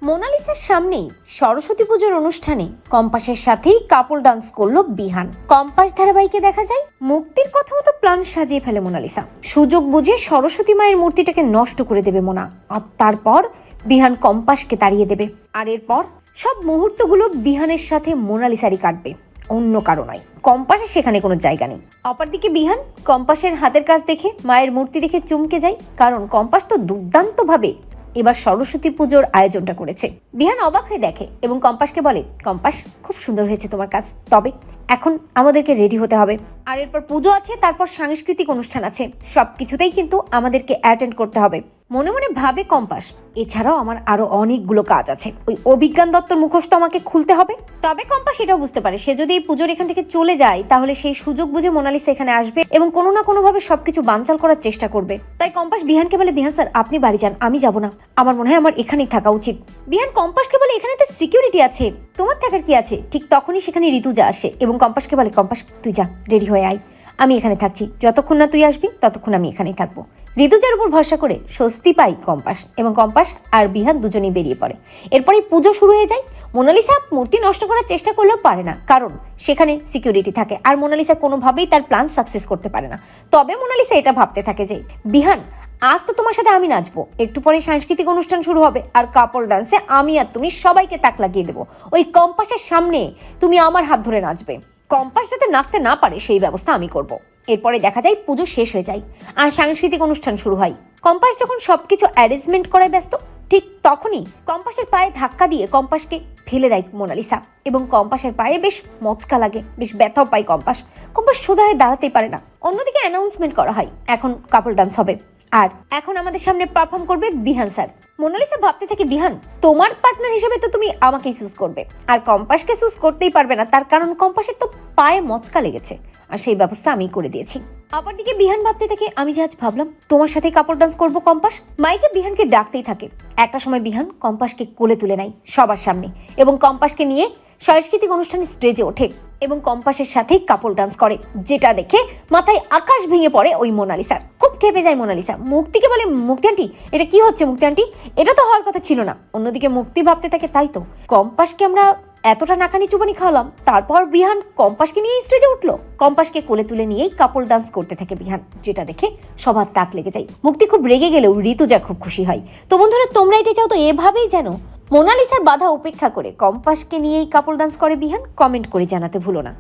মোনালিসার সামনেই সরস্বতী পুজোর অনুষ্ঠানে কম্পাসের সাথেই কাপল ডান্স করলো বিহান। কম্পাস ধারাবাহিকে দেখা যায় মুক্তির কথা মতো প্ল্যান সাজিয়ে ফেলে মোনালিসা। সুযোগ বুঝে সরস্বতী মায়ের মূর্তিটাকে নষ্ট করে দেবে মোনা, আর তারপর বিহান কম্পাসকে তাড়িয়ে দেবে। আর এরপর সব মুহূর্তগুলো বিহানের সাথে মোনালিসারই কাটবে, অন্য কারো নয়। কম্পাসের সেখানে কোনো জায়গা নেই। অপরদিকে বিহান কম্পাসের হাতের কাজ দেখে, মায়ের মূর্তি দেখে চমকে যায়, কারণ কম্পাস তো দুর্দান্ত ভাবে এবার সরস্বতী পুজোর আয়োজনটা করেছে। বিহান অবাক হয়ে দেখে এবং কম্পাসকে বলে, কম্পাস খুব সুন্দর হয়েছে তোমার কাজ, তবে এখন আমাদেরকে রেডি হতে হবে। আর এরপর পুজো আছে, তারপর সাংস্কৃতিক অনুষ্ঠান আছে, সবকিছুতেই কিন্তু আমাদেরকে অ্যাটেন্ড করতে হবে। মনে মনে ভাবে কম্পাস, এছাড়াও আমার আরো অনেকগুলো কাজ আছে, ওই অভিজ্ঞান দত্তর মুখোশ তো আমাকে খুলতে হবে। তবে কম্পাস এটাও বুঝতে পারে, সে যদি এই পুজোর এখান থেকে চলে যায় তাহলে সেই সুযোগ বুঝে মোনালিসা এখানে আসবে এবং কোনো না কোনো ভাবে সবকিছু বানচাল করার চেষ্টা করবে। তাই কম্পাস বিহানকে বলে, বিহান স্যার আপনি বাড়ি যান, আমি যাব না, আমার মনে হয় আমার এখানেই থাকা উচিত। বিহান কম্পাসকে বলে, এখানে তো সিকিউরিটি আছে, তোমার থাকার কি আছে। ঠিক তখনই সেখানে ঋতুজা আসে এবং কম্পাসকে বলে, কম্পাস তুই যা, রেডি হয়ে আয়, আমি এখানে থাকছি, যতক্ষণ না তুই আসবি ততক্ষণ আমি এখানেই থাকবো। ঋতুজার উপর ভরসা করে স্বস্তি পাই কম্পাস, এবং কম্পাস আর বিহান দুজনেই বেরিয়ে পড়ে। এরপরে পুজো শুরু হয়ে যায়। মোনালিসা মূর্তি নষ্ট করার চেষ্টা করলেও পারে না, কারণ সেখানে সিকিউরিটি থাকে, আর মোনালিসা কোনোভাবেই তার প্ল্যান সাকসেস করতে পারে না। তবে মোনালিসা এটা ভাবতে থাকে যে, বিহান আজ তো তোমার সাথে আমি নাচবো, একটু পরে সাংস্কৃতিক অনুষ্ঠান শুরু হবে, আর কাপল ডান্সে আমি আর তুমি সবাইকে তাক লাগিয়ে দেবো। ওই কম্পাসের সামনে তুমি আমার হাত ধরে নাচবে, কম্পাস যাতে নাচতে না পারে সেই ব্যবস্থা আমি করব। এরপরে দেখা যায় পুজো শেষ হয়ে যায় আর সাংস্কৃতিক অনুষ্ঠান শুরু হয়। কম্পাস যখন সবকিছু অ্যারেঞ্জমেন্ট করায় ব্যস্ত, ঠিক তখনই কম্পাসের পায়ে ধাক্কা দিয়ে কম্পাসকে ফেলে দেয় মোনালিসা, এবং কম্পাসের পায়ে বেশ মচকা লাগে, বেশ ব্যথাও পায় কম্পাস। কম্পাস সোজা হয়ে দাঁড়াতেই পারে না। অন্যদিকে অ্যানাউন্সমেন্ট করা হয়, এখন কাপল ডান্স হবে, আর এখন আমাদের সামনে পারফর্ম করবে বিহান স্যার। মোনালিসা ভাবতে থাকে, বিহান তোমার পার্টনার হিসেবে তো তুমি আমাকেই চুজ করবে, আর কম্পাসকে চুজ করতেই পারবে না, তার কারণ কম্পাসের তো পায়ে মচকা লেগেছে, আর সেই ব্যবস্থা আমি করে দিয়েছি। অপরদিকে বিহান ভাবতে থাকে, আমি যে আজ ভাবলাম তোমার সাথে কাপল ডান্স করবো কম্পাস। মাইকে বিহানকে ডাকতেই থাকে। একটা সময় বিহান কম্পাসকে কোলে তুলে নেয় সবার সামনে, এবং কম্পাসকে নিয়ে সাংস্কৃতিক অনুষ্ঠানে স্টেজে ওঠে এবং কম্পাসের সাথেই কাপল ডান্স করে, যেটা দেখে মাথায় আকাশ ভেঙে পড়ে ওই মোনালিসার। খুব খেপে যায় মোনালিসা। মুক্তিকে বলে, মুক্তি আন্টি এটা কি হচ্ছে মুক্তি আন্টি, এটা তো হওয়ার কথা ছিল না। অন্যদিকে মুক্তি ভাবতে থাকে, তাই তো, কম্পাসকে আমরা এতটা নাকানি চুবানি খাওয়ালাম, তারপর বিহান কম্পাসকে নিয়ে স্টেজে উঠলো। কম্পাসকে কোলে তুলে নিয়েই কাপল ডান্স করতে থাকে বিহান, যেটা দেখে সবার তাক লেগে যায়। মুক্তি খুব রেগে গেলেও ঋতুজা খুব খুশি হয়। তো বন্ধুরা, তোমরা এটা চাও তো এভাবেই যেন মোনালিসার বাধা উপেক্ষা করে কম্পাসকে নিয়েই কাপল ডান্স করে বিহান? কমেন্ট করে জানাতে ভুলো না।